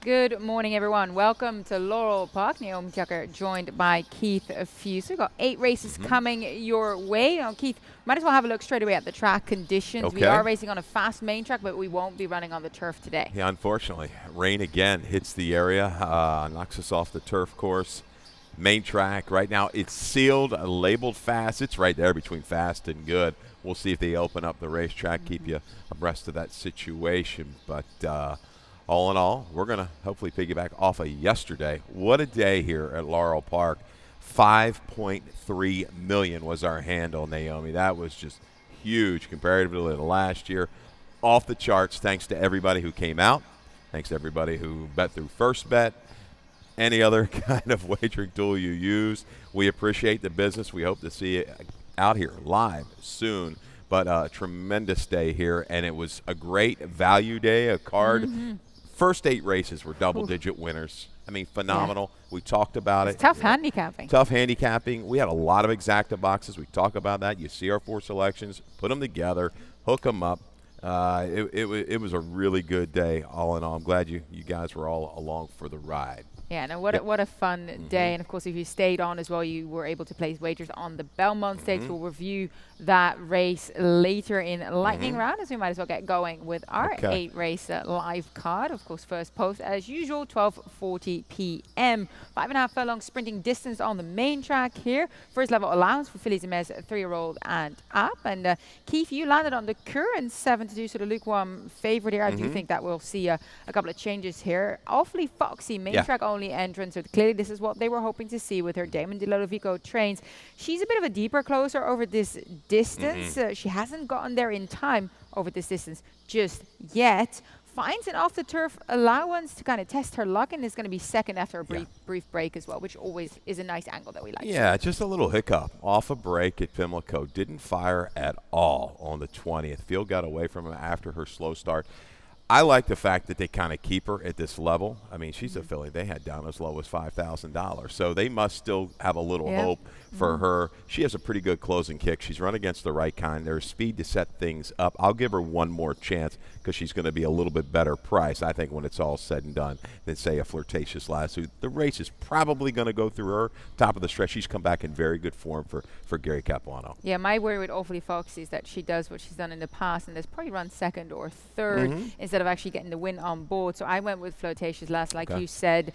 Good morning, everyone. Welcome to Laurel Park. Naomi Tucker joined by Keith Fuse. We've got 8 races coming your way. Now, Keith, might as well have a look straight away at the track conditions. We Okay. are racing on a fast main track, but we won't be running on the turf today. Yeah, unfortunately, rain again hits the area, knocks us off the turf course. Main track right now, it's sealed, labeled fast. It's right there between fast and good. We'll see if they open up the racetrack, keep you abreast of that situation. But all in all, we're going to hopefully piggyback off of yesterday. What a day here at Laurel Park. 5.3 million was our handle, Naomi. That was just huge comparatively to last year. Off the charts, thanks to everybody who came out. Thanks to everybody who bet through First Bet. Any other kind of wagering tool you use. We appreciate the business. We hope to see it out here live soon. But a tremendous day here, and it was a great value day, a card. First 8 races were double-digit winners. I mean, phenomenal. Yeah. We talked about it. Tough handicapping. Tough handicapping. We had a lot of exacta boxes. We talk about that. You see our 4 selections, put them together, hook them up. It was a really good day, all in all. I'm glad you guys were all along for the ride. Yeah, no, what a fun day. And, of course, if you stayed on as well, you were able to place wagers on the Belmont Stakes. We'll review that race later in lightning round, as we might as well get going with our 8-race live card. Of course, first post, as usual, 12:40 p.m. 5.5 furlong sprinting distance on the main track here. First level allowance for fillies and mares 3-year-old and up. And, Keith, you landed on the current 7-2 sort of lukewarm favorite here. I do think that we'll see a couple of changes here. Awfully foxy main track only entrance. So clearly this is what they were hoping to see with her. Damon Di Lodovico trains. She's a bit of a deeper closer over this distance. She hasn't gotten there in time over this distance just yet. Finds an off-the-turf allowance to kind of test her luck, and is going to be second after a brief break as well, which always is a nice angle that we like. Yeah, just a little hiccup. Off a break at Pimlico. Didn't fire at all on the 20th. Field got away from him after her slow start. I like the fact that they kind of keep her at this level. I mean, she's a filly they had down as low as $5,000. So they must still have a little hope for her. She has a pretty good closing kick. She's run against the right kind. There's speed to set things up. I'll give her one more chance because she's going to be a little bit better price, I think, when it's all said and done, than, say, a Flirtatious Lasso. The race is probably going to go through her. Top of the stretch, she's come back in very good form for Gary Capuano. Yeah, my worry with Awfully Foxy is that she does what she's done in the past, and there's probably run second or third instead of actually getting the win on board. So I went with Flirtatious Lasso, like you said.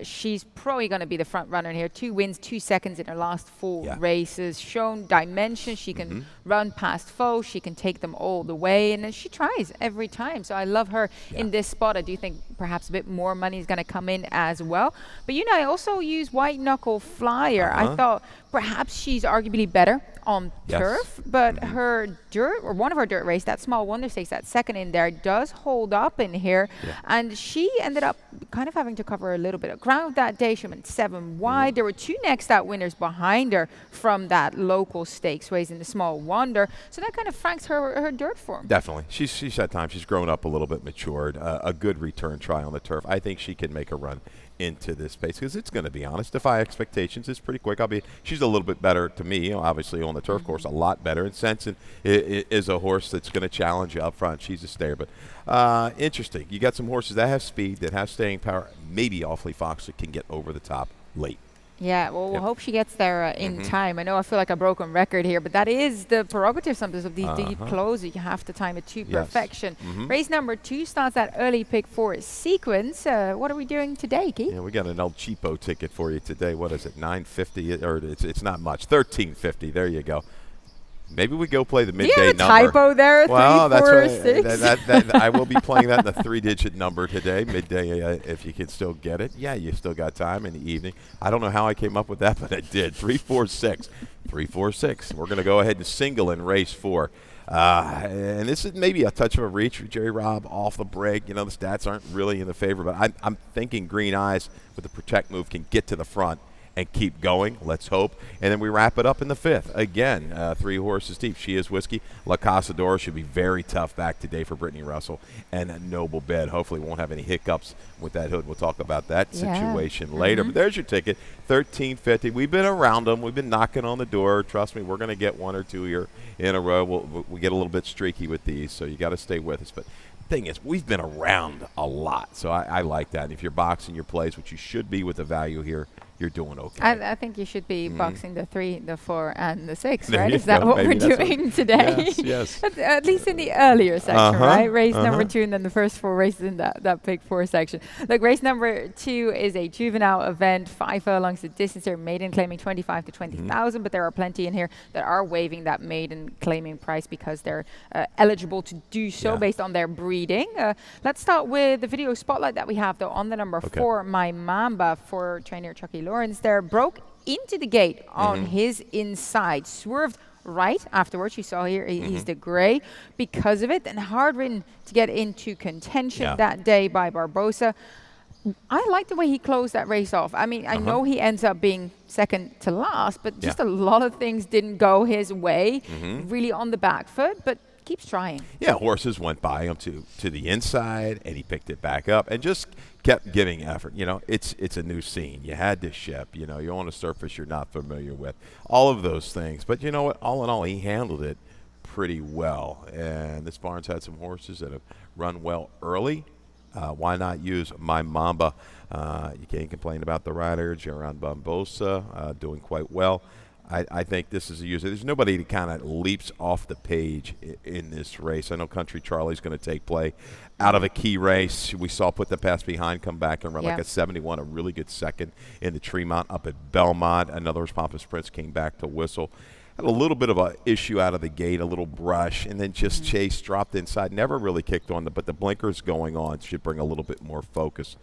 She's probably going to be the front runner here. 2 wins, 2 seconds in her last 4 races. Shown dimension. She can run past foes. She can take them all the way, and she tries every time. So I love her in this spot. I do think perhaps a bit more money is going to come in as well. But I also use White Knuckle Flyer. I thought perhaps she's arguably better on turf, but her dirt, or one of her dirt race, that Small Wonder Stakes, that second in there, does hold up in here. And she ended up kind of having to cover a little bit of ground that day. She went 7 wide. There were 2 next out winners behind her from that local stakes race in the Small Wonder. So that kind of franks her dirt form. Definitely. She's had time. She's grown up a little bit, matured. A good return try on the turf. I think she can make a run into this space because it's going to be honest, defy expectations. It's pretty quick. She's a little bit better to me, obviously on the turf course, a lot better. And Sensen is a horse that's going to challenge you up front. She's a stayer, but interesting. You got some horses that have speed, that have staying power. Maybe Awfully Foxy can get over the top late. Yeah, well, we'll hope she gets there in time. I know I feel like a broken record here, but that is the prerogative sometimes of these deep closes. You have to time it to perfection. Race number 2 starts that early pick 4 sequence. What are we doing today, Keith? Yeah, we got an El Cheapo ticket for you today. What is it, $9.50? Or it's not much, $13.50. There you go. Maybe we go play the midday number. Do you have a typo there? Well, 3, 4, 6. That I will be playing that in the 3-digit number today, midday, if you can still get it. Yeah, you still got time in the evening. I don't know how I came up with that, but I did. 346. 346. We're going to go ahead and single in race 4. And this is maybe a touch of a reach for Jerry Robb off the break. The stats aren't really in the favor, but I'm thinking Green Eyes with the protect move can get to the front and keep going. Let's hope. And then we wrap it up in the 5th. Again, 3 horses deep. She is Whiskey. La Casadora should be very tough back today for Brittany Russell. And a Noble Bed. Hopefully won't have any hiccups with that hood. We'll talk about that situation later. But there's your ticket, $13.50. We've been around them. We've been knocking on the door. Trust me, we're going to get 1 or 2 here in a row. We get a little bit streaky with these, so you got to stay with us. But thing is, we've been around a lot, so I like that. And if you're boxing your plays, which you should be with the value here, you're doing okay. I think you should be boxing the 3, the 4, and the 6, There right? you Is that go. what Maybe we're that's doing today? Yes. At least in the earlier section, right? Race number 2, and then the first 4 races in that big 4 section. Look, race number 2 is a juvenile event, 5 furlongs the distance here, maiden claiming 25 to 20,000, but there are plenty in here that are waiving that maiden claiming price because they're eligible to do so based on their breeding. Let's start with the video spotlight that we have, though, on the number 4, My Mamba, for trainer Chucky Lawrence. There broke into the gate on his inside, swerved right afterwards. You saw here he's the gray because of it, and hard ridden to get into contention that day by Barbosa. I like the way he closed that race off. I mean, I know he ends up being second to last, but just a lot of things didn't go his way, really on the back foot, but keeps trying. Yeah, horses went by him to the inside, and he picked it back up and just kept giving effort. You know, it's a new scene. You had to ship. You know, you're on a surface you're not familiar with. All of those things. But you know what? All in all, he handled it pretty well. And this barn's had some horses that have run well early. Why not use My Mamba? You can't complain about the rider, Geron Barbosa, doing quite well. I think this is a user. There's nobody that kind of leaps off the page in this race. I know Country Charlie's going to take play out of a key race. We saw Put the Pass Behind come back and run like a 71, a really good second in the Tremont up at Belmont. Another Pompous Prince came back to whistle. Had a little bit of an issue out of the gate, a little brush, and then just Chase dropped inside. Never really kicked on, but the blinkers going on should bring a little bit more focus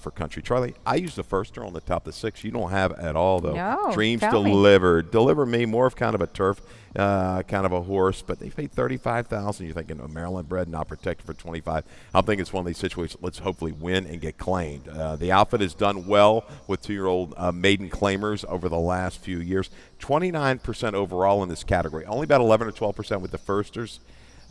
for Country Charlie. I used the firster on the top of the 6. You don't have at all, though. No, Dreams Delivered. Deliver Me, more of kind of a turf kind of a horse, but they paid $35,000. You're thinking, Maryland bred, not protected for $25,000. I'm thinking it's one of these situations. Let's hopefully win and get claimed. The outfit has done well with 2-year-old maiden claimers over the last few years. 29% overall in this category. Only about 11 or 12% with the firsters.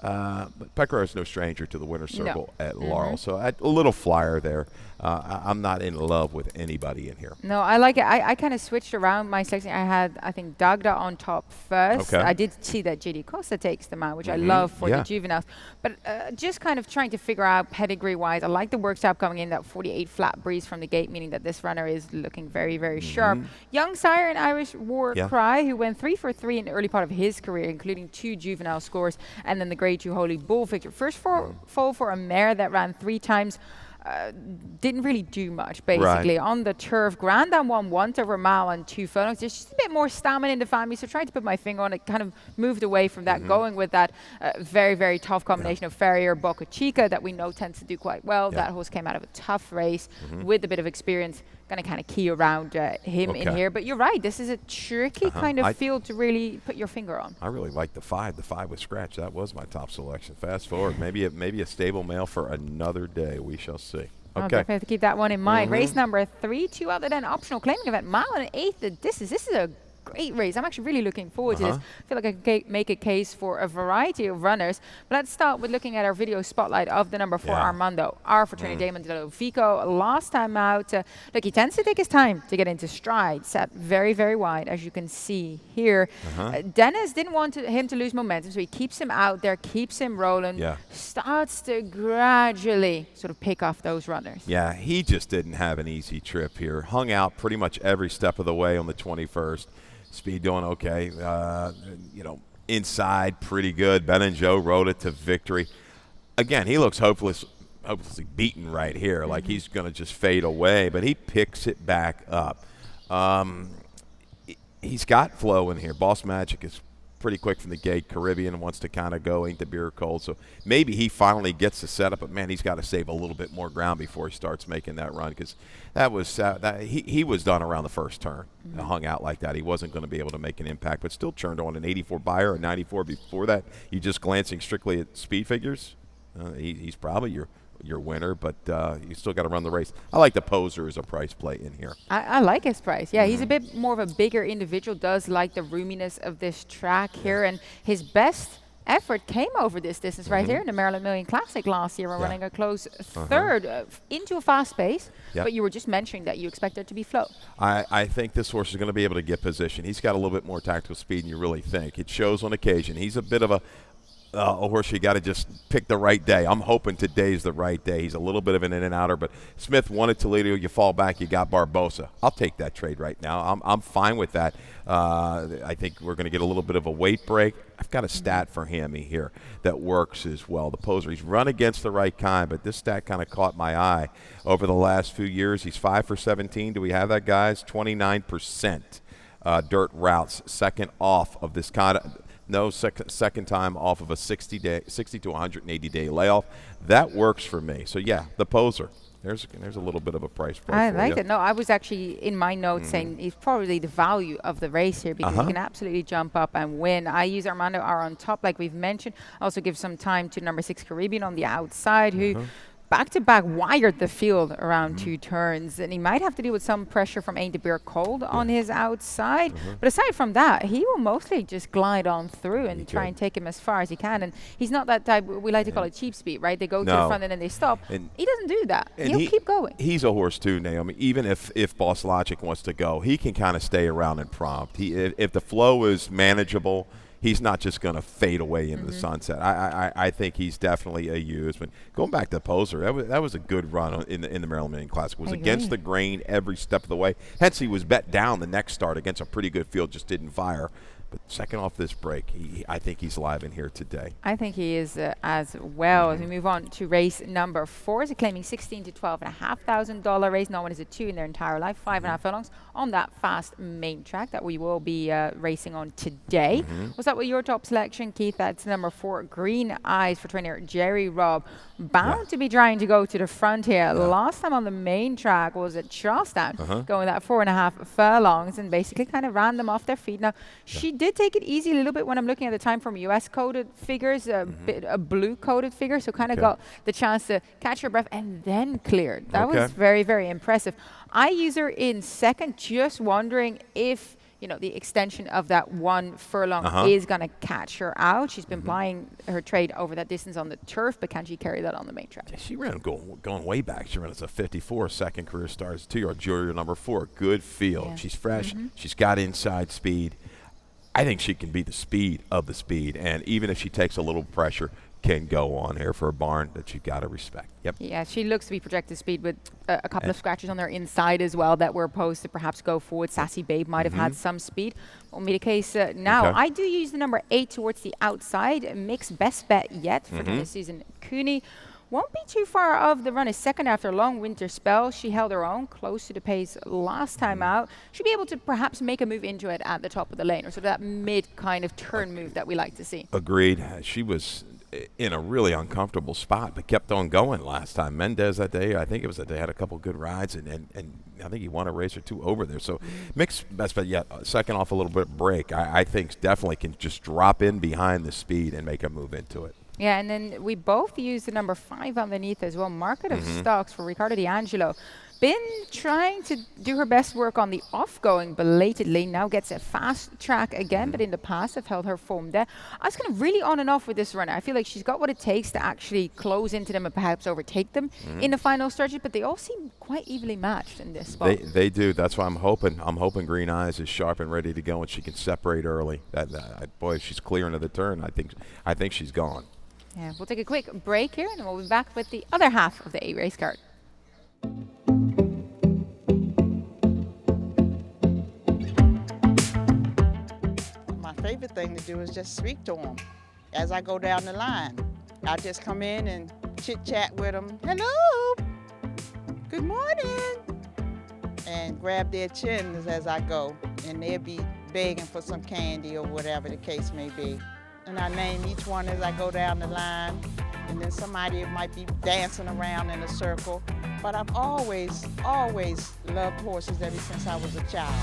But Pecoraro is no stranger to the winner's circle at Laurel. So a little flyer there. I'm not in love with anybody in here. No, I like it. I kind of switched around my selection. I had, I think, Dagda on top first. Okay. I did see that JD Costa takes them out, which I love for the juveniles. But just kind of trying to figure out pedigree-wise. I like the workshop coming in, that 48 flat breeze from the gate, meaning that this runner is looking very, very sharp. Young sire and Irish War Cry, who went 3 for 3 in the early part of his career, including 2 juvenile scores, and then the Grade 2 Holy Bull victory. First foal for a mare that ran 3 times. Didn't really do much, basically. On the turf, Grand Dam won once over a mile and 2 furlongs. There's just a bit more stamina in the family, so tried to put my finger on it, kind of moved away from that, going with that very, very tough combination of Ferrier, Boca Chica, that we know tends to do quite well. That horse came out of a tough race with a bit of experience. Going to kind of key around him in here. But you're right, this is a tricky kind of field to really put your finger on. I really like the 5. The 5 with scratch. That was my top selection. Fast forward. Maybe a stable male for another day. We shall see. Okay. I'll definitely have to keep that one in mind. Race number 3, 2 other than optional claiming event. Mile and an eighth. This is a great race. I'm actually really looking forward to this. I feel like I can make a case for a variety of runners. But let's start with looking at our video spotlight of the number 4, Armando R for trainer Damon De Lovico. Last time out, look, he tends to take his time to get into stride. Sat very, very wide, as you can see here. Dennis didn't want him to lose momentum, so he keeps him out there, keeps him rolling, starts to gradually sort of pick off those runners. Yeah, he just didn't have an easy trip here. Hung out pretty much every step of the way on the 21st. Speed doing okay. Inside pretty good. Ben and Joe rode it to victory. Again, he looks hopelessly beaten right here, like he's going to just fade away, but he picks it back up. He's got flow in here. Boss Magic is pretty quick from the gate. Caribbean wants to kind of go, ain't the beer cold, so maybe he finally gets the setup, but man, he's got to save a little bit more ground before he starts making that run, because that was he was done around the first turn. Hung out like that. He wasn't going to be able to make an impact, but still turned on an 84 buyer, a 94 before that. You just glancing strictly at speed figures, he's probably your winner, but you still got to run the race. I like the poser as a price play in here. I like his price. Yeah, he's a bit more of a bigger individual, does like the roominess of this track here, and his best effort came over this distance right here in the Maryland Million Classic last year, running a close third into a fast pace. But you were just mentioning that you expect there to be flow. I think this horse is going to be able to get position. He's got a little bit more tactical speed than you really think. It shows on occasion. He's a bit of a a horse you got to just pick the right day. I'm hoping today's the right day. He's a little bit of an in and outer, but Smith wanted Toledo. You fall back, you got Barbosa. I'll take that trade right now. I'm fine with that. I think we're going to get a little bit of a weight break. I've got a stat for Hammy here that works as well. The poser, he's run against the right kind, but this stat kind of caught my eye over the last few years. He's 5 for 17. Do we have that, guys? 29% dirt routes, second off of this kind of. No, second time off of a 60 to 180 day layoff. That works for me. So yeah, the poser. There's a little bit of a price break. I like it. No, I was actually in my notes saying it's probably the value of the race here because you can absolutely jump up and win. I use Armando R on top, like we've mentioned. I also give some time to number 6 Caribbean on the outside, who back-to-back wired the field around 2 turns, and he might have to deal with some pressure from Ain't the Beer Cold on his outside. But aside from that, he will mostly just glide on through and try and take him as far as he can. And he's not that type, we like to call it cheap speed, right? They go to the front and then they stop. And he doesn't do that. He'll keep going. He's a horse too, Naomi. Even if Boss Logic wants to go, he can kind of stay around and prompt. If the flow is manageable, he's not just going to fade away into the sunset. I think he's definitely a use. But going back to Poser, that was a good run in the Maryland Million Classic. It was against the grain every step of the way. Hence, he was bet down the next start against a pretty good field, just didn't fire. But second off this break, I think he's live in here today. I think he is as well. As we move on to race number 4, is claiming $16,000 to $12,500 race. No one is a 2 in their entire life, 5.5 furlongs on that fast main track that we will be racing on today. Was that with your top selection, Keith? That's number 4, Green Eyes, for trainer Jerry Robb. Bound to be trying to go to the front here. Last time on the main track was at Charlestown, going that 4.5 furlongs and basically kind of ran them off their feet. Now, she did take it easy a little bit when I'm looking at the time from US coded figures, a blue coded figure, so kind of got the chance to catch her breath and then cleared. That was very, very impressive. I use her in second, just wondering if the extension of that 1 furlong is going to catch her out. She's been plying her trade over that distance on the turf, but can she carry that on the main track? Yeah, she ran going way back. She ran as a 54 second career start as 2-year-old junior number 4. Good field. Yeah. She's fresh. She's got inside speed. I think she can be the speed of the speed, and even if she takes a little pressure, can go on here for a barn that you've got to respect. Yep. Yeah, she looks to be projected speed with a couple of scratches on her inside as well that were opposed to perhaps go forward. Sassy Babe might have had some speed. Won't be the case now. I do use the number 8 towards the outside. Mixed best bet yet for this season. Cooney won't be too far off the run. Is second after a long winter spell. She held her own, close to the pace last time out. She'll be able to perhaps make a move into it at the top of the lane, or sort of that mid kind of turn move that we like to see. Agreed. She was in a really uncomfortable spot, but kept on going last time. Mendez that day, I think it was that they had a couple good rides, and I think he won a race or 2 over there. So mixed best bet yet. Second off a little bit break. I think definitely can just drop in behind the speed and make a move into it. Yeah, and then we both use the number 5 underneath as well. Market of Stocks for Ricardo D'Angelo. Been trying to do her best work on the off-going belatedly. Now gets a fast track again, but in the past have held her form there. I was kind of really on and off with this runner. I feel like she's got what it takes to actually close into them and perhaps overtake them in the final stretches, but they all seem quite evenly matched in this spot. They do. That's why I'm hoping Green Eyes is sharp and ready to go and she can separate early. Boy, if she's clearing of the turn, I think she's gone. Yeah, we'll take a quick break here, and then we'll be back with the other half of the 8 race card. My favorite thing to do is just speak to them as I go down the line. I just come in and chit-chat with them. Hello, good morning, and grab their chins as I go, and they'll be begging for some candy or whatever the case may be. And I name each one as I go down the line, and then somebody might be dancing around in a circle. But I've always loved horses ever since I was a child.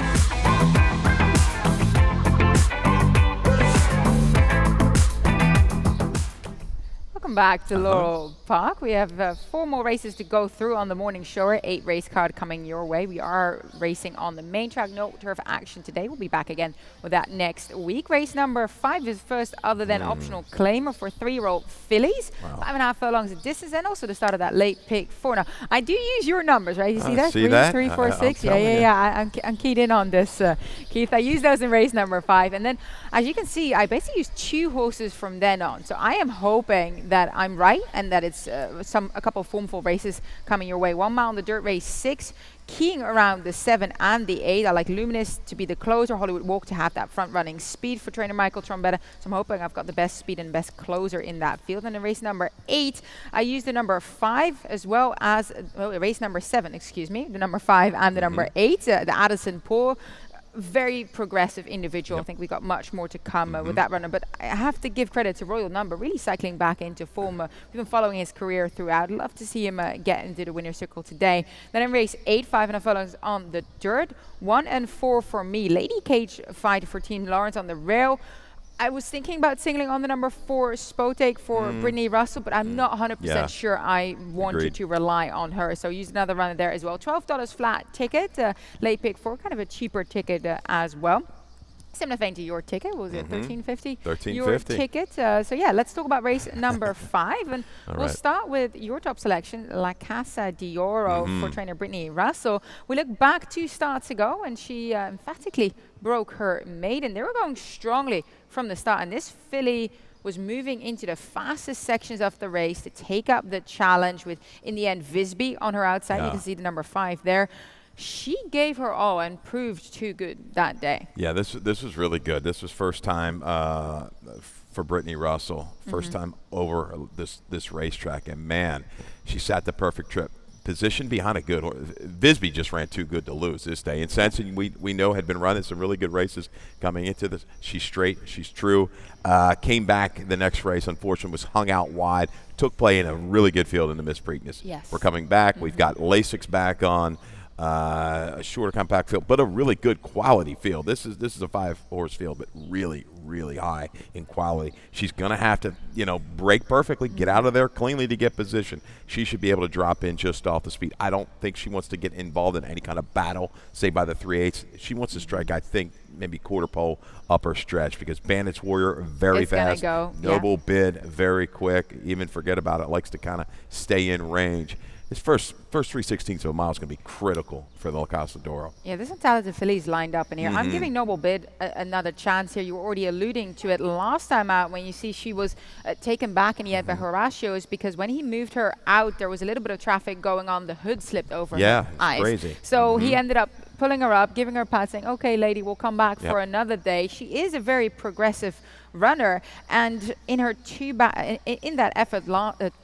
Welcome back to Laurel Park. We have 4 more races to go through on the morning show. 8 race card coming your way. We are racing on the main track. No turf action today. We'll be back again with that next week. Race number 5 is first other than optional claimer for 3-year-old fillies. Wow. 5.5 furlongs of distance, and also the start of that late pick 4. Now, I do use your numbers, right? You see that? 3, 4, 6. Yeah. I'm keyed in on this, Keith. I use those in race number 5. And then, as you can see, I basically use 2 horses from then on. So I am hoping that I'm right and that it's a couple of formful races coming your way. 1 mile on the dirt, race 6, keying around the 7 and the 8. I like Luminous to be the closer, Hollywood Walk to have that front running speed for trainer Michael Trombetta. So I'm hoping I've got the best speed and best closer in that field. And in race number 8, I use the number 5 as well as race number 7, excuse me, the number 5 and the number 8, the Addison Pool. Very progressive individual. I think we got much more to come with that runner, but I have to give credit to Royal Number, really cycling back into form. We've been following his career throughout. Love to see him get into the winner's circle today. Then in race 8, 5.5 furlongs on the dirt, 1 and 4 for me. Lady Cage fight for Team Lawrence on the rail. I was thinking about singling on the number 4 Spotek for Brittany Russell, but I'm not 100% sure I wanted to rely on her. So use another runner there as well. $12 flat ticket, late pick 4, kind of a cheaper ticket as well. Similar thing to your ticket. What was it, $13.50? $13.50. Your ticket. So yeah, let's talk about race number 5. And we'll start with your top selection, La Casa d'Oro for trainer Brittany Russell. We look back 2 starts ago, and she emphatically broke her maiden. They were going strongly from the start, and this filly was moving into the fastest sections of the race to take up the challenge with, in the end, Visby on her outside. You can see the number 5 there. She gave her all and proved too good that day. Yeah, this was really good. This was first time for Brittany Russell, first time over this racetrack, and man, she sat the perfect trip. Position behind a good horse. Visby just ran too good to lose this day. And Sensen, we know, had been running some really good races coming into this. She's straight. She's true. Came back the next race. Unfortunately, was hung out wide. Took play in a really good field in the Miss Preakness. Yes. We're coming back. We've got Lasix back on. A shorter compact field, but a really good quality field. This is a 5-horse field, but really, really high in quality. She's going to have to, break perfectly, get out of there cleanly to get position. She should be able to drop in just off the speed. I don't think she wants to get involved in any kind of battle, say by the 3/8. She wants to strike, I think, maybe quarter pole upper stretch, because Bandits Warrior, very fast. Noble Bid, very quick. Even forget about it. Likes to kind of stay in range. His first 3/16 of a mile is going to be critical for the La Casa d'Oro. Yeah, there's some talented fillies lined up in here. I'm giving Noble Bid another chance here. You were already alluding to it last time out when you see she was taken back in the end by Horacio, is because when he moved her out, there was a little bit of traffic going on. The hood slipped over her eyes. Crazy. So he ended up pulling her up, giving her a pat, saying, okay, lady, we'll come back for another day. She is a very progressive runner, and in her in that effort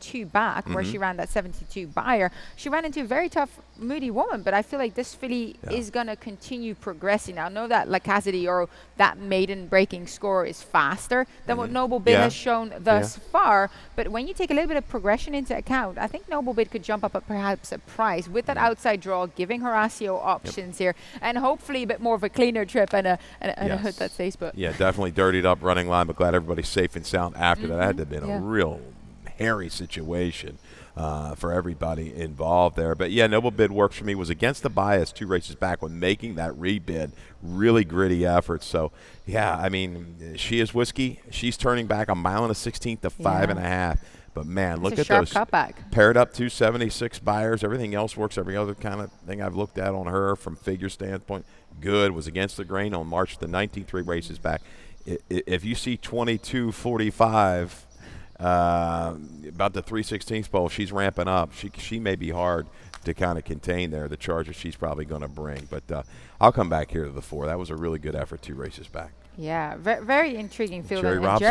2 back where she ran that 72 buyer, she ran into a very tough Moody Woman, but I feel like this filly is going to continue progressing. Now, I know that La Casa d'Oro, that maiden breaking score is faster than what Noble Bid has shown thus far, but when you take a little bit of progression into account, I think Noble Bid could jump up at perhaps a price with that outside draw, giving Horacio options here, and hopefully a bit more of a cleaner trip and a hood that stays put. Yeah, definitely dirtied up running line, but glad everybody's safe and sound after that. That had to have been a real hairy situation for everybody involved there. But yeah, Noble Bid works for me. Was against the bias 2 races back when making that rebid. Really gritty effort. So yeah, I mean, she is whiskey. She's turning back 1 mile and a 16th to 5.5. But man, look at those cutback. Paired up 276 buyers. Everything else works. Every other kind of thing I've looked at on her from figure standpoint, good. Was against the grain on March the 19th, 3 races back. If you see 22:45 about the 3/16 pole, she's ramping up. She may be hard to kind of contain there. The charges she's probably going to bring. But I'll come back here to the 4. That was a really good effort 2 races back. Yeah, very intriguing field. Jerry Rob's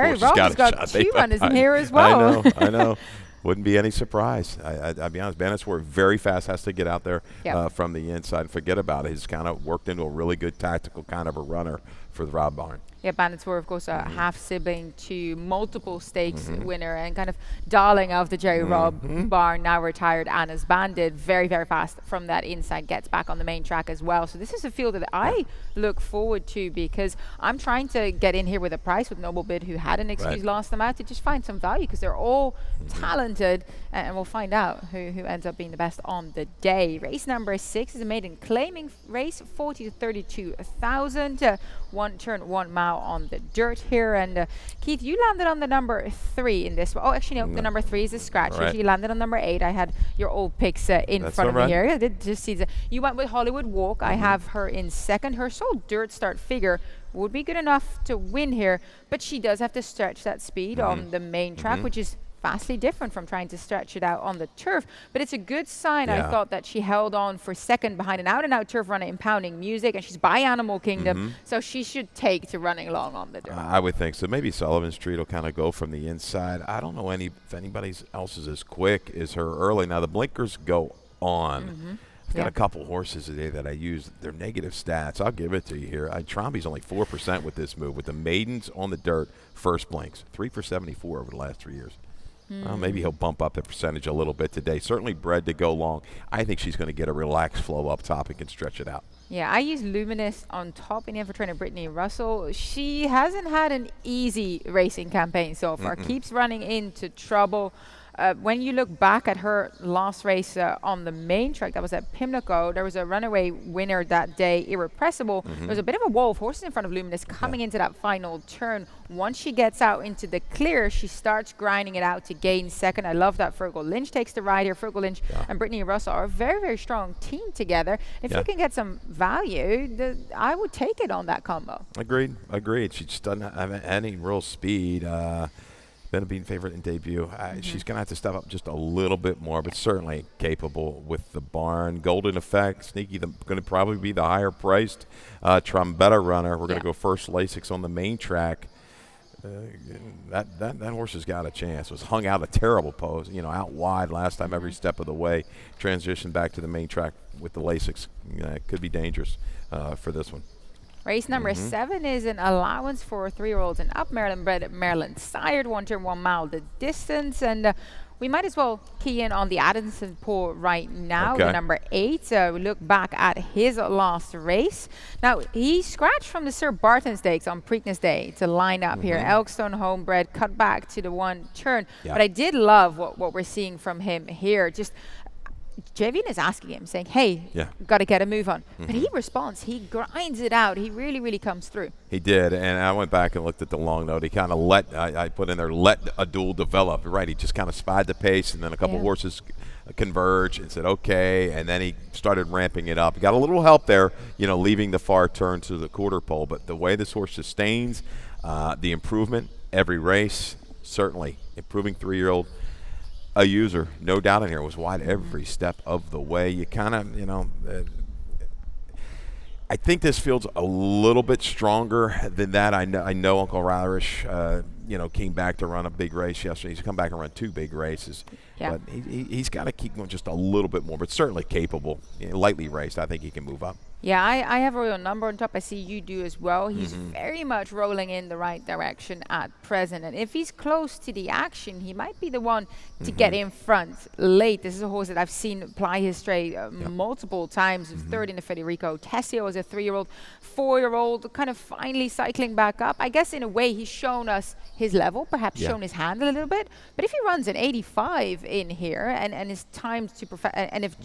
got 2 runners in here as well. I know. Wouldn't be any surprise. I'll be honest. Bandits were very fast. Has to get out there from the inside and forget about it. He's kind of worked into a really good tactical kind of a runner for the Rob Barn. Yeah, Bandits were, of course, a half-sibling to multiple stakes winner and kind of darling of the Jerry Robb barn, now retired Anna's Bandit. Very, very fast from that inside, gets back on the main track as well. So this is a field that I look forward to, because I'm trying to get in here with a price with Noble Bid, who had an excuse lost them out, to just find some value, because they're all talented, and we'll find out who ends up being the best on the day. Race number 6 is a maiden claiming race, 40 to 32,000, 1 turn, 1 mile on the dirt here. And Keith, you landed on the number 3 in this one. Oh, actually, no, the number 3 is a scratch. Right. You landed on number 8. I had your old picks in front of me here. I did just see that. You went with Hollywood Walk. I have her in second. Her sole dirt start figure would be good enough to win here, but she does have to stretch that speed on the main track, which is vastly different from trying to stretch it out on the turf. But it's a good sign, I thought, that she held on for second behind an out-and-out turf runner in Pounding Music, and she's by Animal Kingdom, so she should take to running along on the dirt. I would think so. Maybe Sullivan Street will kind of go from the inside. I don't know if anybody else is as quick as her early. Now, the blinkers go on. I've got a couple horses today that I use. They're negative stats. I'll give it to you here. Tromby's only 4% with this move. With the maidens on the dirt, first blinks. 3 for 74 over the last 3 years. Well, maybe he'll bump up the percentage a little bit today. Certainly bred to go long. I think she's going to get a relaxed flow up top and can stretch it out. Yeah, I use Luminous on top in for trainer Brittany Russell. She hasn't had an easy racing campaign so far. Keeps running into trouble. When you look back at her last race on the main track, that was at Pimlico, there was a runaway winner that day, Irrepressible. There was a bit of a wall of horses in front of Luminous coming into that final turn. Once she gets out into the clear, she starts grinding it out to gain second. I love that Fergal Lynch takes the ride here. Fergal Lynch and Brittany Russell are a very, very strong team together. If you can get some value, I would take it on that combo. Agreed. She just doesn't have any real speed. Been a beaten favorite in debut. She's going to have to step up just a little bit more, but certainly capable with the barn. Golden Effect, Sneaky, going to probably be the higher priced Trombetta runner. We're going to go first Lasix on the main track. That horse has got a chance. Was hung out a terrible pose, out wide last time every step of the way. Transition back to the main track with the Lasix. Could be dangerous for this one. Race number 7 is an allowance for 3-year-olds and up. Maryland bred, Maryland sired, 1 turn, 1 mile the distance. And we might as well key in on the Addison pool right now, the number 8. We look back at his last race. Now, he scratched from the Sir Barton Stakes on Preakness Day to line up here. Elkstone homebred, cut back to the 1 turn. But I did love what we're seeing from him here. Just Javian is asking him, saying, hey, got to get a move on. But he responds. He grinds it out. He really, really comes through. He did. And I went back and looked at the long note. He kind of I put in there, let a duel develop. Right. He just kind of spied the pace, and then a couple horses converge and said, okay. And then he started ramping it up. He got a little help there, leaving the far turn to the quarter pole. But the way this horse sustains the improvement every race, certainly improving 3-year-old. A user, no doubt in here, was wide every step of the way. You kind of, I think this field's a little bit stronger than that. I know Uncle Irish, came back to run a big race yesterday. He's come back and run 2 big races. But he's got to keep going just a little bit more, but certainly capable. Lightly raced, I think he can move up. Yeah, I have a real number on top. I see you do as well. He's very much rolling in the right direction at present. And if he's close to the action, he might be the one to get in front late. This is a horse that I've seen ply his straight multiple times. Third in the Federico Tessio as a 3-year-old, 4-year-old, kind of finally cycling back up. I guess in a way he's shown us his level, perhaps shown his hand a little bit. But if he runs an 85 in here and is timed to perfect, and if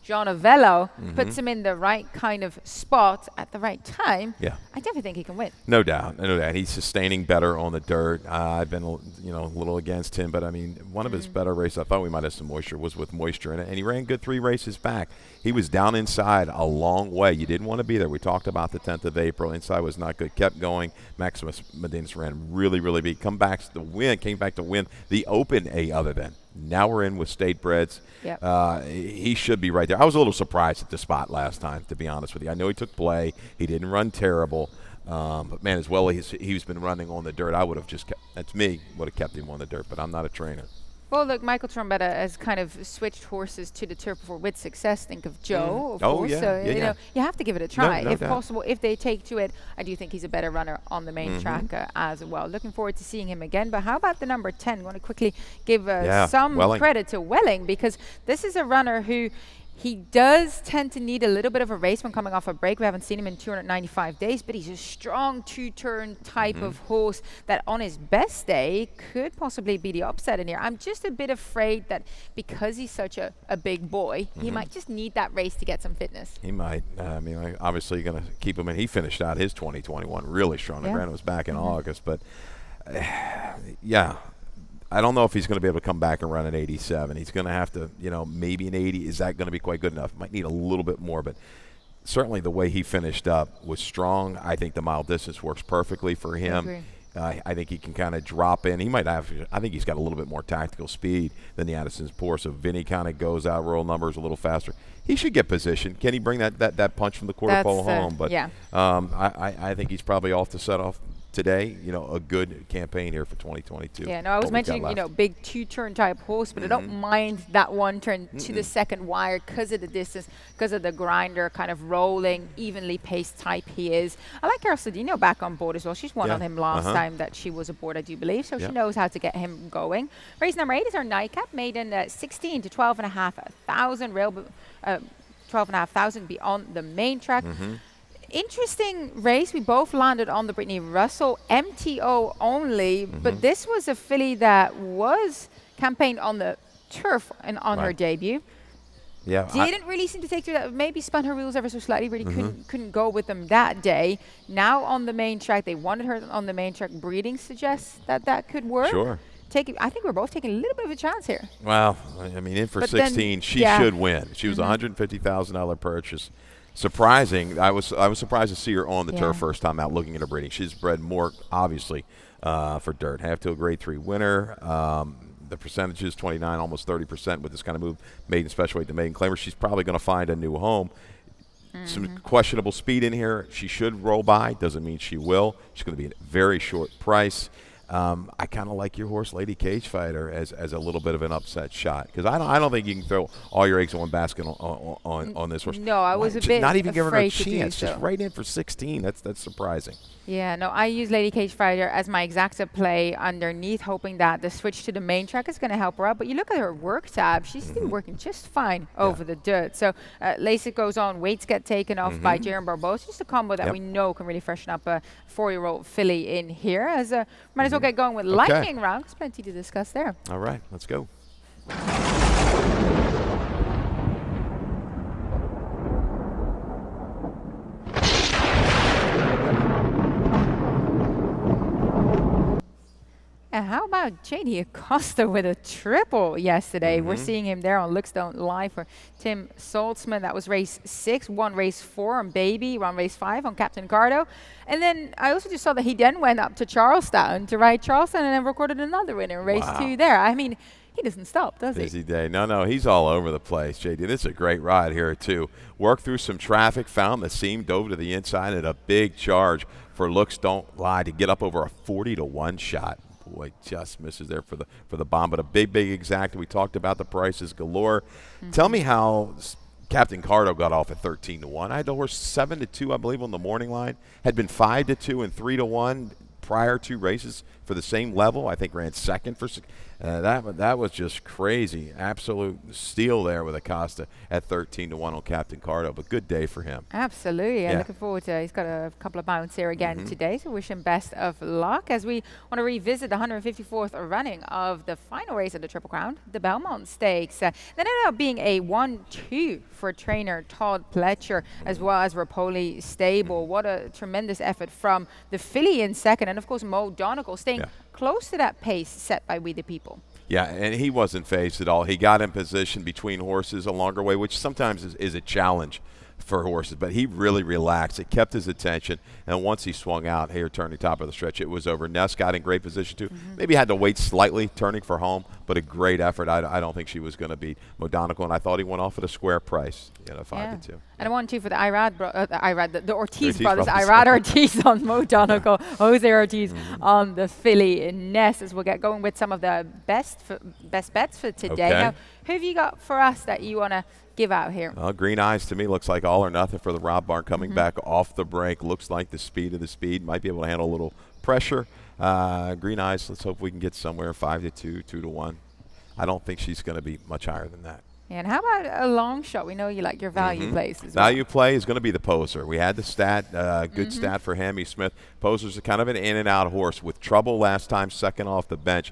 John Avello puts him in the right kind of spot at the right time, I definitely think he can win. No doubt. He's sustaining better on the dirt. I've been, a little against him, but I mean, one of his better races, I thought we might have some moisture, was with moisture in it, and he ran good 3 races back. He was down inside a long way. You didn't want to be there. We talked about the 10th of April. Inside was not good. Kept going. Maximus Medeiros ran really, really big. Came back to win the Open A other than. Now we're in with state breds. He should be right there. I was a little surprised at the spot last time, to be honest with you. I know he took play. He didn't run terrible. But, man, as well as he's been running on the dirt, I would have just kept – that's me – would have kept him on the dirt. But I'm not a trainer. Well, look, Michael Trombetta has kind of switched horses to the turf before with success. Think of Joe, of course. Yeah. So, Yeah, you know, you have to give it a try. No If doubt. possible, if they take to it, I do think he's a better runner on the main track as well. Looking forward to seeing him again. But how about the number 10? I want to quickly give some Welling. credit to Welling, because this is a runner who he does tend to need a little bit of a race when coming off a break. We haven't seen him in 295 days, but he's a strong two-turn type of horse that on his best day could possibly be the upset in here. I'm just a bit afraid that because he's such a big boy, he might just need that race to get some fitness. He might. I mean, obviously you're going to keep him in. He finished out his 2021 really strong. The Granite was back in August, but yeah. I don't know if he's going to be able to come back and run an 87. He's going to have to, you know, maybe an 80. Is that going to be quite good enough? Might need a little bit more, but certainly the way he finished up was strong. I think the mile distance works perfectly for him. I think he can kind of drop in. He might have. I think he's got a little bit more tactical speed than the Addison's Poor. So Vinny kind of goes out, roll numbers a little faster. He should get position. Can he bring that punch from the quarter pole home? But I think he's probably off to set off today, you know, a good campaign here for 2022. Yeah, no, I was mentioning, you know, big two-turn type horse, but I don't mind that one turn to the second wire because of the distance, because of the grinder, kind of rolling, evenly paced type he is. I like Carol Cedeno back on board as well. She's won on him last time that she was aboard, I do believe, so she knows how to get him going. Race number 8 is our nightcap, maiden 16 to 12,500, 12,500 beyond the main track. Interesting race. We both landed on the Brittany Russell MTO only, but this was a filly that was campaigned on the turf and on her debut. Yeah, didn't really seem to take to that. Maybe spun her wheels ever so slightly. Really couldn't go with them that day. Now on the main track, they wanted her on the main track. Breeding suggests that could work. Sure. I think we're both taking a little bit of a chance here. Well, I mean, in for 16, she should win. She was a $150,000 purchase. Surprising. I was surprised to see her on the turf first time out looking at her breeding. She's bred more, obviously, for dirt. Half to a grade 3 winner. The percentages, 29, almost 30% with this kind of move. Maiden special weight to maiden claimer. She's probably going to find a new home. Some questionable speed in here. She should roll by. Doesn't mean she will. She's going to be at a very short price. I kind of like your horse, Lady Cage Fighter, as a little bit of an upset shot, because I don't think you can throw all your eggs in one basket on this horse. No, I was a bit not even giving her a afraid to do chance, so. just right in for 16. That's surprising. Yeah, no, I use Lady Cage Fighter as my exacta play underneath, hoping that the switch to the main track is going to help her out. But you look at her work tab, she's still working just fine over the dirt. So LASIK goes on, weights get taken off by Jerome Barbeau. Just a combo that we know can really freshen up a 4-year-old filly in here. As might as well get going with lightning round, because plenty to discuss there. All right, let's go. And how about J.D. Acosta with a triple yesterday? We're seeing him there on Looks Don't Lie for Tim Saltzman. That was race 6, won race 4 on Baby, won race 5 on Captain Cardo. And then I also just saw that he then went up to Charlestown to ride Charlestown and then recorded another win in race 2 there. I mean, he doesn't stop, does he? Busy day. No, he's all over the place, J.D. This is a great ride here, too. Worked through some traffic, found the seam, dove to the inside, and a big charge for Looks Don't Lie to get up over a 40-1 shot. Boy, just misses there for the bomb, but a big exacta. We talked about the prices galore. Tell me how Captain Cardo got off at 13-1. I had the horse 7-2, I believe, on the morning line. Had been 5-2 and 3-1 prior 2 races for the same level. I think ran second for that was just crazy. Absolute steal there with Acosta at 13-1 on Captain Cardo, but good day for him. Absolutely. I'm looking forward to it. He's got a couple of bounds here again today, so wish him best of luck as we want to revisit the 154th running of the final race of the Triple Crown, the Belmont Stakes. That ended up being a 1-2 for trainer Todd Pletcher as well as Rapoli Stable. What a tremendous effort from the filly in second, and of course Mo Donegal staying close to that pace set by We the People. Yeah, and he wasn't phased at all. He got in position between horses a longer way, which sometimes is a challenge for horses, but he really relaxed. It kept his attention, and once he swung out here, turning top of the stretch, it was over. Ness got in great position too. Maybe had to wait slightly, turning for home, but a great effort. I don't think she was going to beat Modonical, and I thought he went off at a square price, 5-2. And a 1-2 for the the Ortiz Ortiz brothers. brothers. Irad Ortiz on Modonical, Jose Ortiz on the filly Ness. As we'll get going with some of the best bets for today. Okay. Now, who have you got for us that you want to give out here? Green Eyes to me looks like all or nothing for the Rob Barn coming back off the break. Looks like the speed of the speed. Might be able to handle a little pressure. Green Eyes, let's hope we can get somewhere 5-2, 2-1. I don't think she's going to be much higher than that. And how about a long shot? We know you like your value plays as well. Value play is going to be the Poser. We had the stat, good stat for Hammy Smith. Poser's a kind of an in and out horse with trouble last time, second off the bench.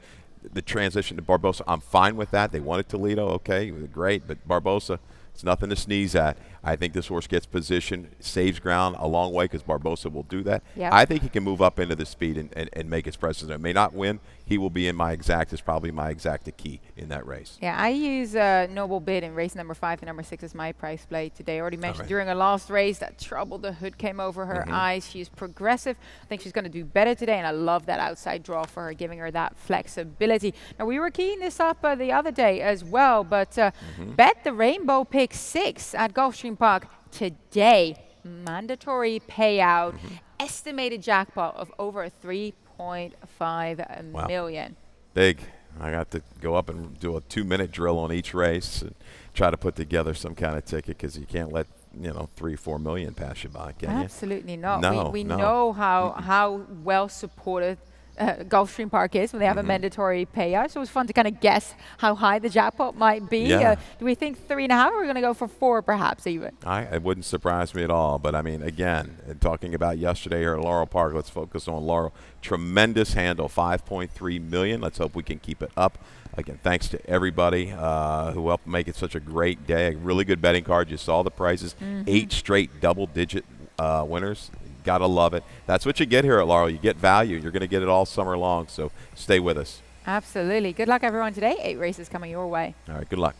The transition to Barbosa, I'm fine with that. They wanted Toledo, okay, great, but Barbosa, it's nothing to sneeze at. I think this horse gets positioned, saves ground a long way because Barbosa will do that. Yep. I think he can move up into the speed and make his presence. It may not win. He will be in my exact, is probably my exacta key in that race. Yeah, I use Noble Bid in race number 5 and number 6 as my price play today. I already mentioned during a last race that trouble, the hood came over her eyes. She's progressive. I think she's going to do better today, and I love that outside draw for her, giving her that flexibility. Now, we were keying this up the other day as well, but bet the Rainbow Pick 6 at Gulfstream Park today. Mandatory payout, estimated jackpot of over 3.5 million. Big. I got to go up and do a 2-minute drill on each race and try to put together some kind of ticket because you can't let 3-4 million pass you by, can you? Absolutely not. No, we no. know how well supported Gulfstream Park is when they have a mandatory payout. So it was fun to kind of guess how high the jackpot might be. Yeah. Do we think 3.5 or we're going to go for 4 perhaps even? It wouldn't surprise me at all. But, I mean, again, talking about yesterday here at Laurel Park, let's focus on Laurel. Tremendous handle, 5.3 million. Let's hope we can keep it up. Again, thanks to everybody who helped make it such a great day. A really good betting card. You saw the prices. 8 straight double-digit winners. Gotta love it. That's what you get here at Laurel. You get value. You're going to get it all summer long, so stay with us. Absolutely. Good luck, everyone, today. 8 races coming your way. All right, good luck.